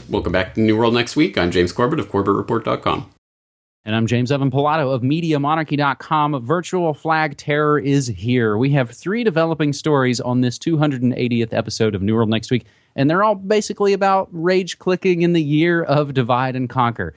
welcome back to New World Next Week. I'm James Corbett of CorbettReport.com. And I'm James Evan Pilato of MediaMonarchy.com. Virtual flag terror is here. We have 3 developing stories on this 280th episode of New World Next Week, and they're all basically about rage clicking in the year of divide and conquer.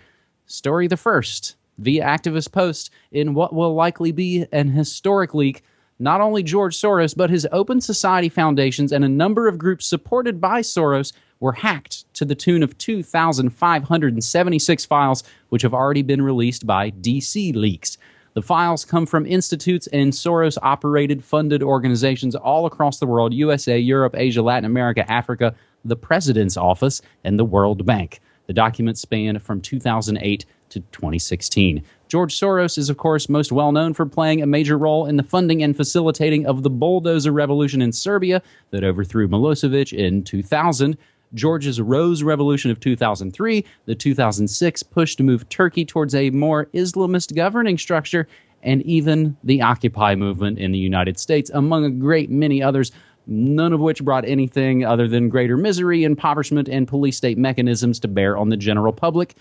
Story the first, via activist post, in what will likely be an historic leak, not only George Soros, but his Open Society foundations and a number of groups supported by Soros were hacked to the tune of 2,576 files, which have already been released by DC Leaks. The files come from institutes and Soros-operated funded organizations all across the world: USA, Europe, Asia, Latin America, Africa, the President's Office, and the World Bank. The documents span from 2008 to 2016. George Soros is, of course, most well known for playing a major role in the funding and facilitating of the bulldozer revolution in Serbia that overthrew Milosevic in 2000. George's Rose Revolution of 2003, the 2006 push to move Turkey towards a more Islamist governing structure, and even the Occupy movement in the United States, among a great many others, none of which brought anything other than greater misery, impoverishment, and police state mechanisms to bear on the general public.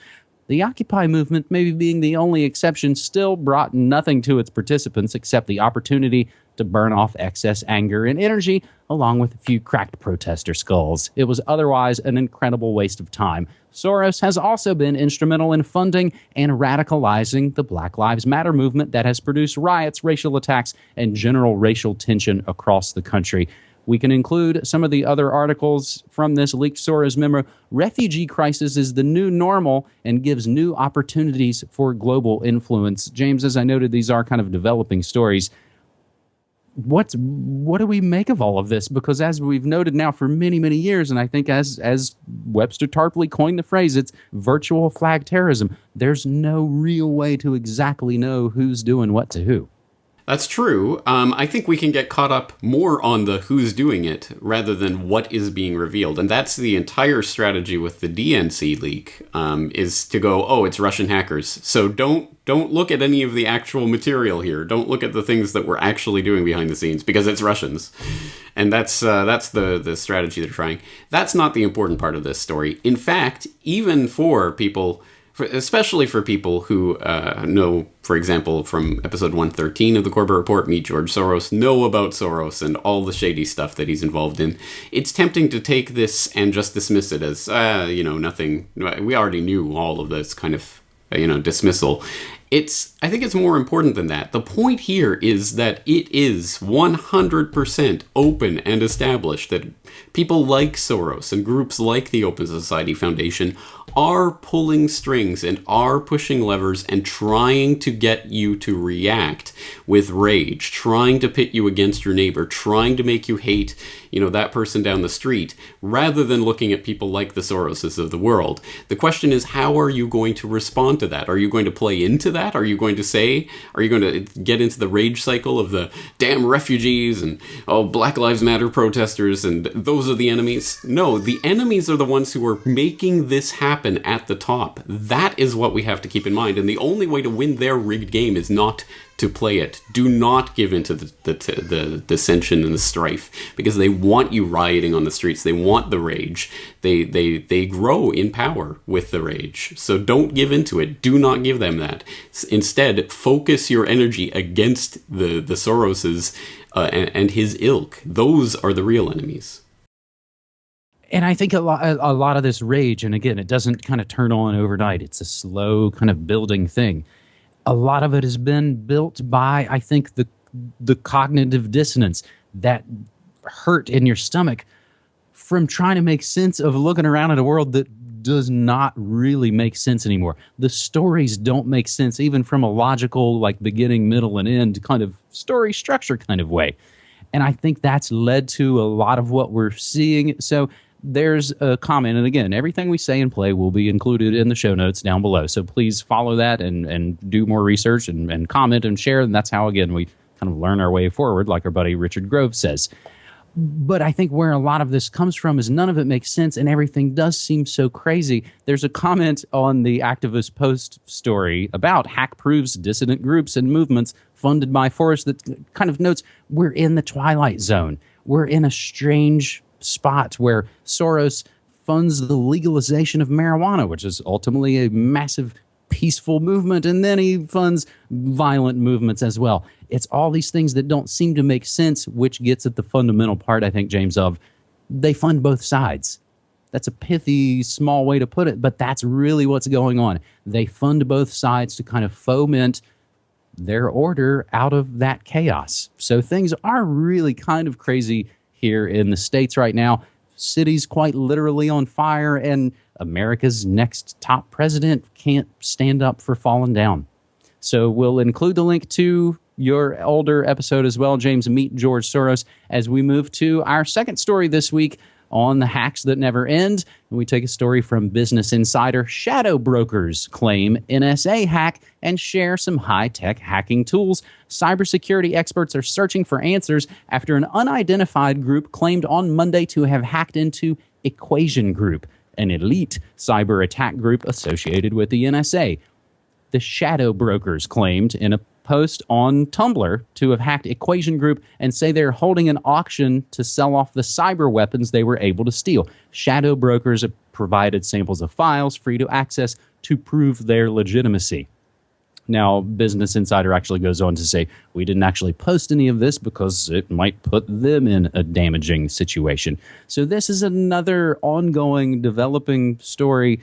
The Occupy movement, maybe being the only exception, still brought nothing to its participants except the opportunity to burn off excess anger and energy, along with a few cracked protester skulls. It was otherwise an incredible waste of time. Soros has also been instrumental in funding and radicalizing the Black Lives Matter movement that has produced riots, racial attacks, and general racial tension across the country. We can include some of the other articles from this leaked Soros memo. Refugee crisis is the new normal and gives new opportunities for global influence. James, as I noted, these are kind of developing stories. What do we make of all of this? Because as we've noted now for many, many years, and I think as Webster Tarpley coined the phrase, it's virtual flag terrorism. There's no real way to exactly know who's doing what to who. That's true. I think we can get caught up more on the who's doing it rather than what is being revealed. And that's the entire strategy with the DNC leak, is to go, oh, it's Russian hackers. So don't look at any of the actual material here. Don't look at the things that we're actually doing behind the scenes because it's Russians. And that's the strategy they're trying. That's not the important part of this story. In fact, even for people... especially for people who know, for example, from episode 113 of the Corbett Report, Meet George Soros, know about Soros and all the shady stuff that he's involved in. It's tempting to take this and just dismiss it as, nothing. We already knew all of this kind of, dismissal. I think it's more important than that. The point here is that it is 100% open and established that people like Soros and groups like the Open Society Foundation are pulling strings and are pushing levers and trying to get you to react with rage, trying to pit you against your neighbor, trying to make you hate, that person down the street, rather than looking at people like the Soroses of the world. The question is, how are you going to respond to that? Are you going to play into that? Are you going to get into the rage cycle of the damn refugees and Black Lives Matter protesters and those are the enemies? No, the enemies are the ones who are making this happen at the top. That is what we have to keep in mind. And the only way to win their rigged game is not to play it. Do not give in to the dissension and the strife, because they want you rioting on the streets. They want the rage. They grow in power with the rage. So don't give in to it. Do not give them that. Instead, focus your energy against the Soroses and his ilk. Those are the real enemies. And I think a lot of this rage, and again, it doesn't kind of turn on overnight. It's a slow kind of building thing. A lot of it has been built by, I think, the cognitive dissonance, that hurt in your stomach from trying to make sense of looking around at a world that does not really make sense anymore. The stories don't make sense, even from a logical, like beginning, middle, and end kind of story structure kind of way. And I think that's led to a lot of what we're seeing. So there's a comment, and again, everything we say and play will be included in the show notes down below. So please follow that and do more research and comment and share. And that's how, again, we kind of learn our way forward, like our buddy Richard Grove says. But I think where a lot of this comes from is none of it makes sense, and everything does seem so crazy. There's a comment on the activist post story about hack proofs, dissident groups, and movements funded by Forrest that kind of notes we're in the Twilight Zone. We're in a strange spot where Soros funds the legalization of marijuana, which is ultimately a massive peaceful movement, and then he funds violent movements as well. It's all these things that don't seem to make sense, which gets at the fundamental part, I think, James, of they fund both sides. That's a pithy, small way to put it, but that's really what's going on. They fund both sides to kind of foment their order out of that chaos. So things are really kind of crazy here in the States right now. Cities quite literally on fire, and America's next top president can't stand up for falling down. So we'll include the link to your older episode as well, James, Meet George Soros, as we move to our second story this week on the hacks that never end. And we take a story from Business Insider. Shadow brokers claim NSA hack and share some high-tech hacking tools. Cybersecurity experts are searching for answers after an unidentified group claimed on Monday to have hacked into Equation Group, an elite cyber attack group associated with the NSA. The shadow brokers claimed in a post on Tumblr to have hacked Equation Group and say they're holding an auction to sell off the cyber weapons they were able to steal. Shadow brokers have provided samples of files free to access to prove their legitimacy. Now, Business Insider actually goes on to say, we didn't actually post any of this because it might put them in a damaging situation. So this is another ongoing, developing story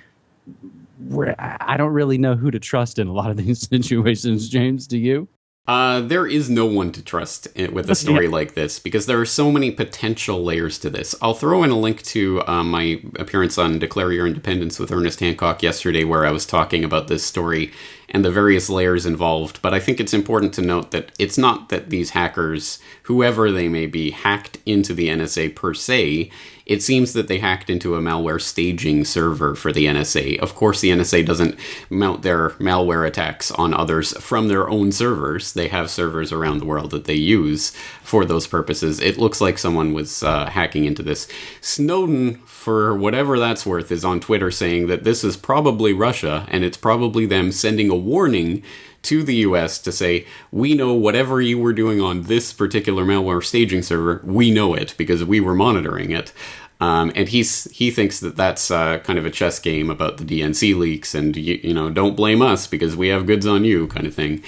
where I don't really know who to trust in a lot of these situations. James, do you? There is no one to trust with a story like this because there are so many potential layers to this. I'll throw in a link to my appearance on Declare Your Independence with Ernest Hancock yesterday, where I was talking about this story and the various layers involved. But I think it's important to note that it's not that these hackers, whoever they may be, hacked into the NSA per se. It seems that they hacked into a malware staging server for the NSA. Of course, the NSA doesn't mount their malware attacks on others from their own servers. They have servers around the world that they use for those purposes. It looks like someone was hacking into this. Snowden, for whatever that's worth, is on Twitter saying that this is probably Russia, and it's probably them sending a warning to the US to say, we know whatever you were doing on this particular malware staging server, we know it because we were monitoring it. And he thinks that that's kind of a chess game about the DNC leaks and, you know, don't blame us because we have goods on you kind of thing.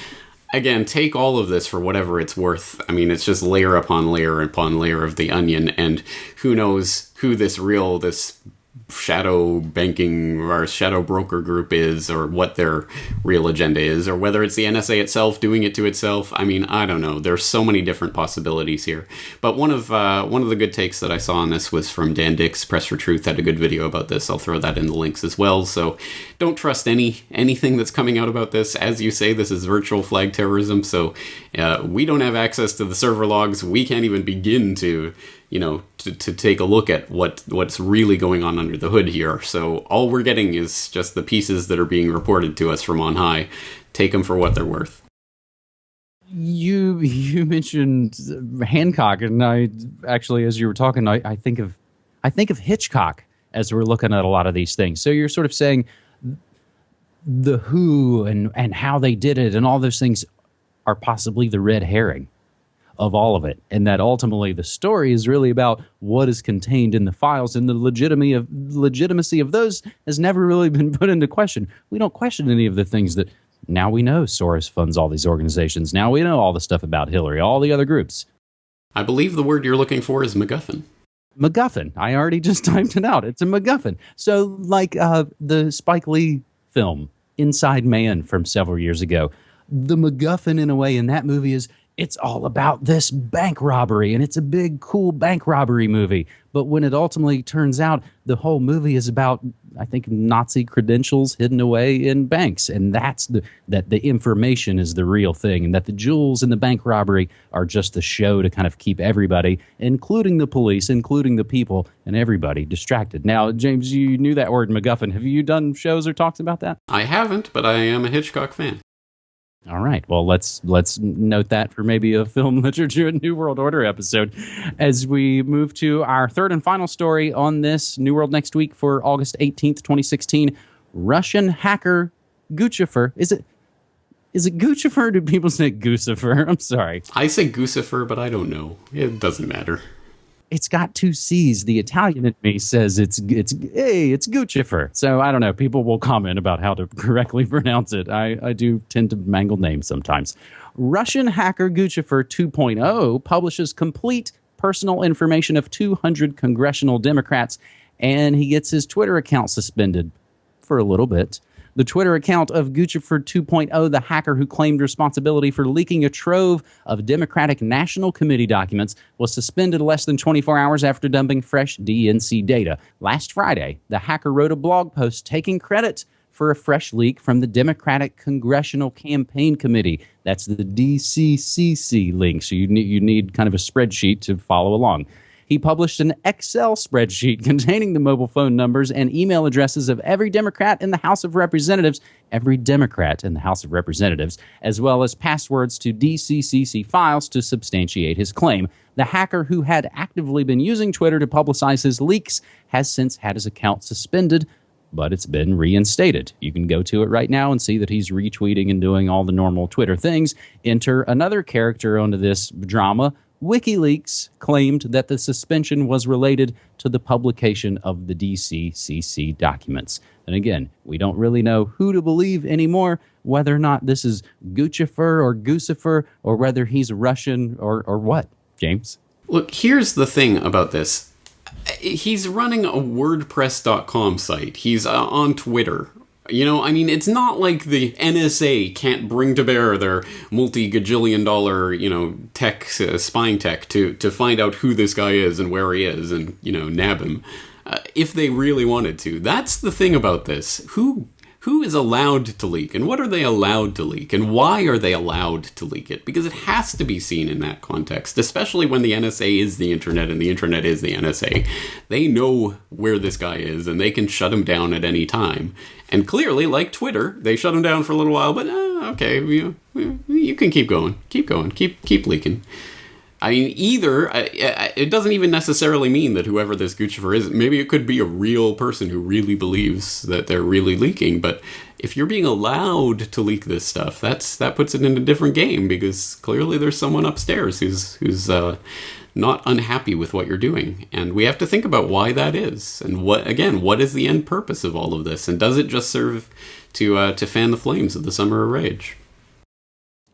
Again, take all of this for whatever it's worth. I mean, it's just layer upon layer of the onion, and who knows who this shadow banking or shadow broker group is, or what their real agenda is, or whether it's the NSA itself doing it to itself. I mean, I don't know. There's so many different possibilities here. But one of the good takes that I saw on this was from Dan Dix. Press for Truth had a good video about this. I'll throw that in the links as well. So don't trust anything that's coming out about this. As you say, this is virtual flag terrorism. So we don't have access to the server logs. We can't even begin to take a look at what's really going on under the hood here. So all we're getting is just the pieces that are being reported to us from on high. Take them for what they're worth. You mentioned Hancock, and I actually, as you were talking, I think of Hitchcock as we're looking at a lot of these things. So you're sort of saying the who and how they did it and all those things are possibly the red herring of all of it, and that ultimately the story is really about what is contained in the files, and the legitimacy of those has never really been put into question. We don't question any of the things that now we know. Soros funds all these organizations. Now we know all the stuff about Hillary, all the other groups. I believe the word you're looking for is MacGuffin. MacGuffin. I already just typed it out. It's a MacGuffin. So like the Spike Lee film Inside Man from several years ago, the MacGuffin in a way in that movie is it's all about this bank robbery, and it's a big, cool bank robbery movie. But when it ultimately turns out the whole movie is about, I think, Nazi credentials hidden away in banks, and that the information is the real thing, and that the jewels in the bank robbery are just the show to kind of keep everybody, including the police, including the people, and everybody distracted. Now, James, you knew that word MacGuffin. Have you done shows or talks about that? I haven't, but I am a Hitchcock fan. All right. Well, let's note that for maybe a film literature and New World Order episode as we move to our third and final story on this New World Next Week for August 18th, 2016. Russian hacker Guccifer. Is it Guccifer or do people say Guccifer? I'm sorry. I say Guccifer, but I don't know. It doesn't matter. It's got two C's. The Italian in me says it's Guccifer. So I don't know. People will comment about how to correctly pronounce it. I do tend to mangle names sometimes. Russian hacker Guccifer 2.0 publishes complete personal information of 200 congressional Democrats, and he gets his Twitter account suspended for a little bit. The Twitter account of Guccifer 2.0, the hacker who claimed responsibility for leaking a trove of Democratic National Committee documents, was suspended less than 24 hours after dumping fresh DNC data. Last Friday, the hacker wrote a blog post taking credit for a fresh leak from the Democratic Congressional Campaign Committee. That's the DCCC link, so you need kind of a spreadsheet to follow along. He published an Excel spreadsheet containing the mobile phone numbers and email addresses of every Democrat in the House of Representatives, as well as passwords to DCCC files to substantiate his claim. The hacker, who had actively been using Twitter to publicize his leaks, has since had his account suspended, but it's been reinstated. You can go to it right now and see that he's retweeting and doing all the normal Twitter things. Enter another character onto this drama. WikiLeaks claimed that the suspension was related to the publication of the DCCC documents. And again, we don't really know who to believe anymore, whether or not this is Guccifer, or whether he's Russian or what. James? Look, here's the thing about this. He's running a WordPress.com site. He's on Twitter. You know, I mean, it's not like the NSA can't bring to bear their multi-gajillion dollar, tech, spying tech to find out who this guy is and where he is and, nab him. If they really wanted to. That's the thing about this. Who is allowed to leak, and what are they allowed to leak, and why are they allowed to leak it? Because it has to be seen in that context, especially when the NSA is the internet and the internet is the NSA. They know where this guy is, and they can shut him down at any time. And clearly, like Twitter, they shut him down for a little while, but okay, you can keep going, keep leaking. I mean, either, it doesn't even necessarily mean that whoever this Guccifer is, maybe it could be a real person who really believes that they're really leaking, but if you're being allowed to leak this stuff, that puts it in a different game, because clearly there's someone upstairs who's not unhappy with what you're doing, and we have to think about why that is, and what is the end purpose of all of this, and does it just serve to fan the flames of the Summer of Rage?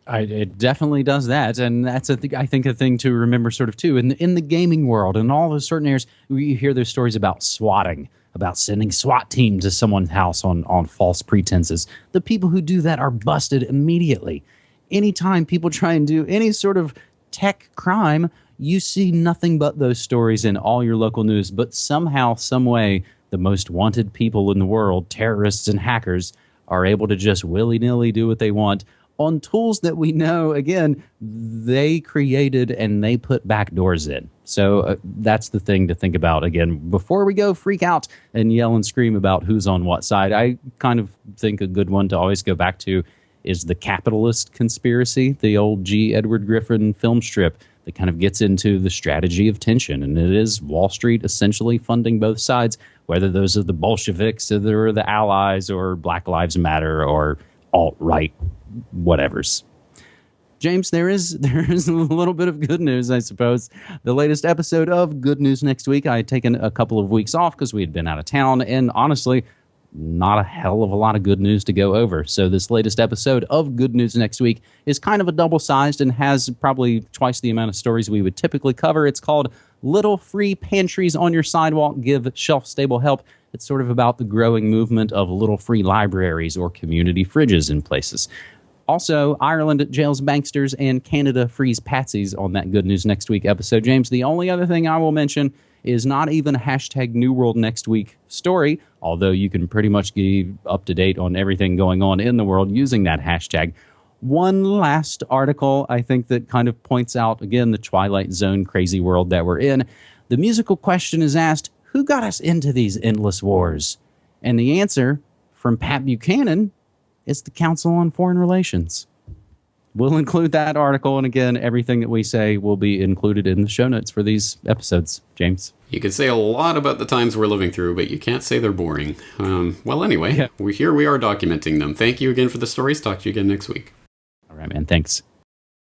It definitely does that, and that's I think a thing to remember sort of too. In the gaming world and all those certain areas, you hear those stories about swatting, about sending SWAT team to someone's house on false pretenses. The people who do that are busted immediately. Anytime people try and do any sort of tech crime, you see nothing but those stories in all your local news. But somehow, some way, the most wanted people in the world, terrorists and hackers, are able to just willy-nilly do what they want on tools that we know, again, they created and they put backdoors in. So that's the thing to think about. Again, before we go freak out and yell and scream about who's on what side, I kind of think a good one to always go back to is the capitalist conspiracy, the old G. Edward Griffin film strip that kind of gets into the strategy of tension. And it is Wall Street essentially funding both sides, whether those are the Bolsheviks or the Allies or Black Lives Matter or alt-right whatevers. James, there is a little bit of good news, I suppose. The latest episode of Good News Next Week, I had taken a couple of weeks off because we had been out of town, and honestly, not a hell of a lot of good news to go over. So this latest episode of Good News Next Week is kind of a double-sized and has probably twice the amount of stories we would typically cover. It's called Little Free Pantries on Your Sidewalk Give Shelf-Stable Help. It's sort of about the growing movement of little free libraries or community fridges in places. Also, Ireland jails banksters and Canada frees patsies on that Good News Next Week episode. James, the only other thing I will mention is not even a hashtag New World Next Week story, although you can pretty much be up to date on everything going on in the world using that hashtag. One last article, I think, that kind of points out, again, the Twilight Zone crazy world that we're in. The musical question is asked, who got us into these endless wars? And the answer from Pat Buchanan is the Council on Foreign Relations. We'll include that article, and again, everything that we say will be included in the show notes for these episodes. James? You could say a lot about the times we're living through, but you can't say they're boring. Well, anyway, we are documenting them. Thank you again for the stories. Talk to you again next week. All right, man. Thanks.